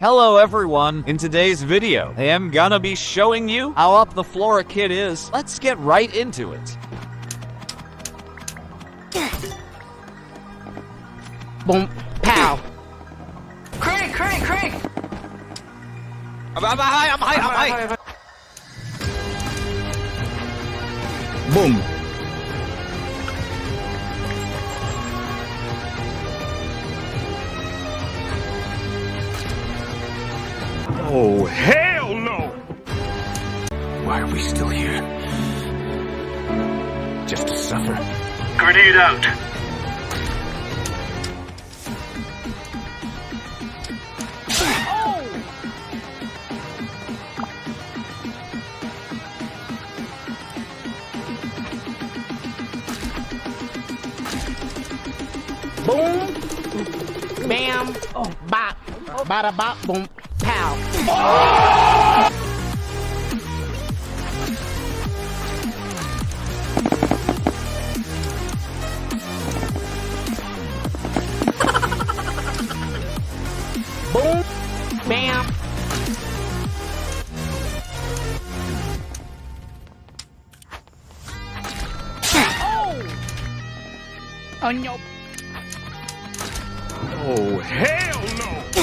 Hello everyone, in today's video, I am gonna be showing you how up the Flora kit is. Let's get right into it. Boom, pow. Craig! I'm high. Boom. Oh, hell no! Why are we still here? Just to suffer? Grenade out! Boom. Bam. Bop. Bada bop. Boom. Pow. Boom. Bam. Oh no. Oh, hell no!